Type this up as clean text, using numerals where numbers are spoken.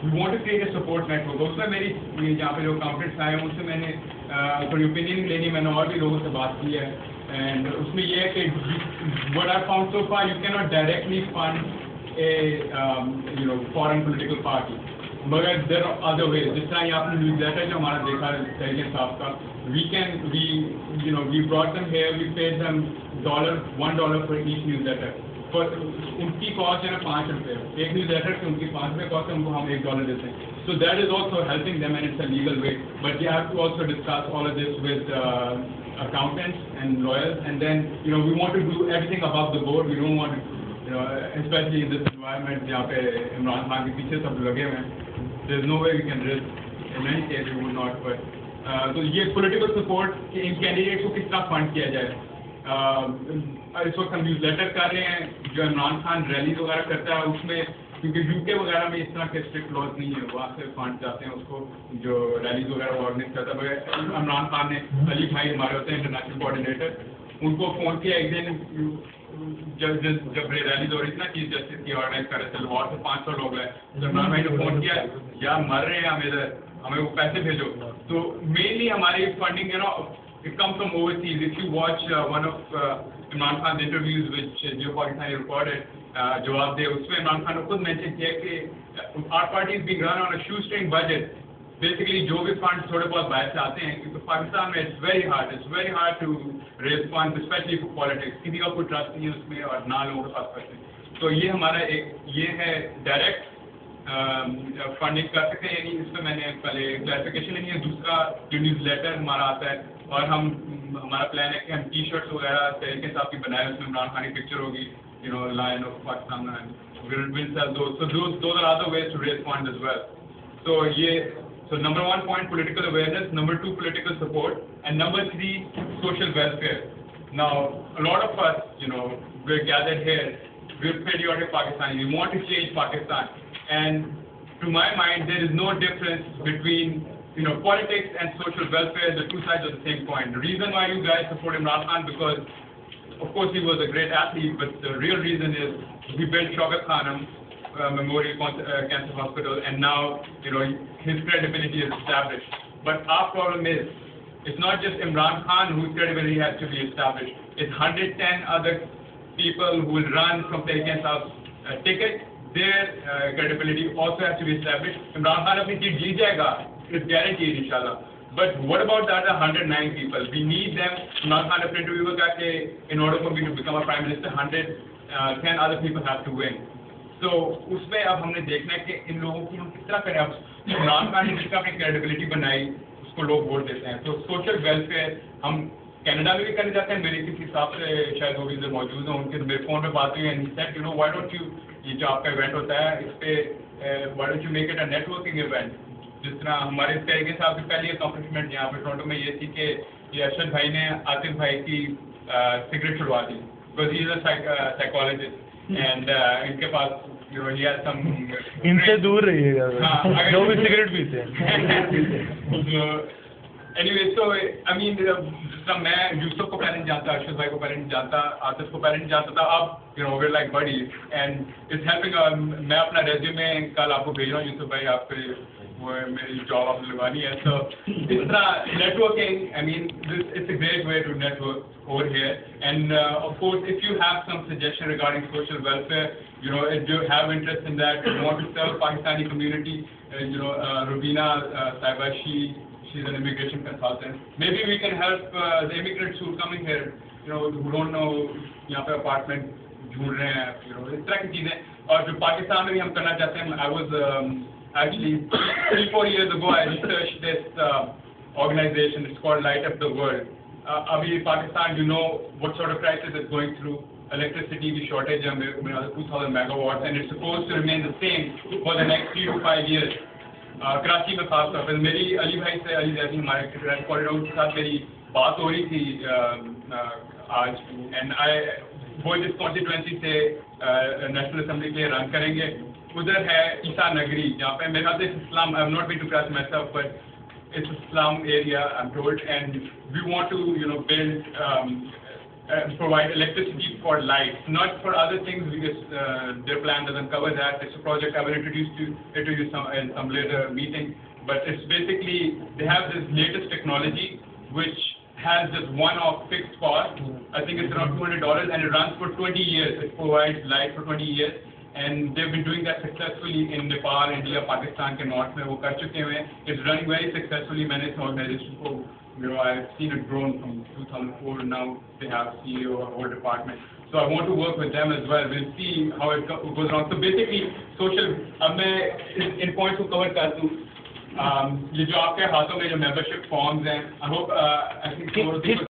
We want to create a support network. उसमें मेरी जहाँ पे जो अकाउंटेंट्स आए हैं उनसे मैंने थोड़ी ओपिनियन लेनी, मैंने और भी लोगों से बात की है। एंड उसमें ये है कि what I found so far, you can not directly fund a foreign political party, मगर देयर आर अदर वेज। जिस तरह ये आपने न्यूज़ लेटर जो हमारा देखा तहरीक साहब का, we brought them here, we paid them $1 for each newsletter. पर उनकी कॉस्ट है ना ₹5, एक न्यूज़ लेटर की उनकी ₹5 कॉस्ट है, उनको हम $1 देते हैं। So that is also helping them, and it's a legal way. But you have to also discuss all of this with accountants and lawyers, and then we want to do everything above the board. We don't want to, especially in this environment जहाँ पे इमरान खान के पीछे सब लगे हुए हैं. There's no way we can risk. In any case, we would not. But तो ये political support कि इन कैंडिडेट को किस तरह फंड किया जाए. इस वक्त हम न्यूज़ लेटर कर रहे हैं, जो इमरान खान रैली वगैरह करता है उसमें, क्योंकि यूके वगैरह में इस तरह के स्ट्रिक्ट लॉज नहीं है, वहाँ से फंड जाते हैं उसको जो रैलीज वगैरह ऑर्गेनाइज करता है। इमरान खान ने अली भाई हमारे होते हैं इंटरनेशनल कोऑर्डिनेटर, उनको फ़ोन किया एक दिन जब रैलीज हो रही थी ना, चीफ जस्टिस की ऑर्गेनाइज कर रहे थे, लाहौर से 500 लोग हैं, तो इमरान भाई ने फ़ोन किया, यार मर रहे हैं हम इधर, हमें वो पैसे भेजो। तो मेनली हमारी funding it comes from overseas. If you watch one of Imran Khan's interviews which Jio Pakistani recorded, जवाब दे, उसमें इमरान खान ने खुद मेंशन किया कि our party is being run on a shoestring budget. Basically जो भी फंड थोड़े बहुत बाहर से आते हैं, क्योंकि पाकिस्तान में it's very hard to raise funds, especially for politics. किसी का कोई ट्रस्ट नहीं है उसमें और ना लोगों के पास पैसे। तो ये हमारा ये है डायरेक्ट फंडिंग कर सकते हैं। इसमें मैंने पहले क्लैरिफिकेशन नहीं है। दूसरा जो न्यूज़ लेटर हमारा आता है, और हमारा प्लान है कि हम टी शर्ट्स वगैरह तरीके से आपकी बनाए, उसमें इमरान खान की पिक्चर होगी, Lion of Pakistan, and we'll sell those. So those are other ways to raise funds as well. So number 1 point, political awareness. Number 2, political support, and number 3, social welfare. Now a lot of us, we're gathered here, we're patriotic Pakistani, we want to change Pakistan, and to my mind there is no difference between politics and social welfare. The two sides of the same coin. The reason why you guys support Imran Khan, because of course he was a great athlete, but the real reason is we built Shaukat Khanum Memorial Cancer Hospital, and now his credibility is established. But our problem is, it's not just Imran Khan whose credibility has to be established. It's 110 other people who will run from Tehreek-e-Insaf ticket. Their credibility also has to be established. Imran Khan अपनी seat जीत जाएगा, it's guaranteed inshallah. But what about the other 109 people? We need them. Imran Khan अपने interview में कहा कि in order for me to become a prime minister, 110 other people have to win. So उसमें अब हमने देखना है कि इन लोगों की हम किस तरह करें। अब इमरान खान ने जिसका अपनी क्रेडिबिलिटी बनाई, उसको लोग वोट देते हैं। तो सोशल वेलफेयर हम कनाडा में भी करने जाते हैं। मेरे किसी हिसाब से शायद वो भी इधर मौजूद हैं, उनके मेरे फ़ोन पे बात हुई, and he said why don't you, ये जो आपका इवेंट होता है इस पे why don't you make it a networking event. जिस तरह हमारे तहरीक साहब की पहली अकॉम्प्लिशमेंट यहाँ पे टोरंटो में ये थी कि ये अरशद भाई ने आतिफ भाई की सिगरेट छुड़वा दी, because he is a psychologist, and इनके पास he has some इनसे दूर रहिएगा जो भी सिगरेट पीते हैं। Anyway, so I mean, जिस मैं यूसुफ को पहले नहीं जानता, अरशद भाई को पहले नहीं जानता, आतिफ को पहले नहीं जानता था, अब we're like buddies and it's helping. मैं अपना रेज्यूमे कल आपको भेज रहा हूँ यूसुफ भाई, आपके वो मेरी जॉब आपने लगवानी है। So इस तरह networking, I mean, it's a great way to network over here, and of course if you have some suggestion regarding social welfare, if you have interest in that, you want to serve Pakistani community, Rubina Saiba, she's an immigration consultant. Maybe we can help the immigrants who are coming here, who don't know यहाँ पे apartment ढूंढ रहे हैं, इस तरह की चीजें। और जो पाकिस्तान में भी हम करना चाहते हैं, I was actually 3-4 years ago I researched this organization. It's called Light Up the World. अभी Pakistan, what sort of crisis it's going through. Electricity की shortage है, 2,000 megawatts, and it's supposed to remain the same for the next 3 to 5 years. Karachi में खास तौर पर मेरी अली भाई से, अली जैसी हमारे कॉरिडोर के साथ मेरी बात हो रही थी आज, एंड वो जिस कॉन्स्टिट्यूएंसी से नेशनल असेंबली के लिए रन करेंगे, उधर है ईसा नगरी, जहाँ पे मेरे ख्याल से Islam, I have not been to Karachi myself, but it's Islam area I am told, and we want to build provide electricity for lights, not for other things because their plan doesn't cover that. It's a project I will introduce in some later meeting. But it's basically, they have this latest technology which has this one-off fixed cost. I think it's around $200 and it runs for 20 years. It provides light for 20 years. And they've been doing that successfully in Nepal, India, Pakistan के north में वो कर चुके हैं. It's running very successfully. मैंने इस organization को, I've seen it grown from 2004 and now they have CEO of our department. So I want to work with them as well. We'll see how it goes on. So basically, social. अब मैं इन points को cover कर दूँ. ये जो आपके हाथों में जो membership forms हैं, I hope I think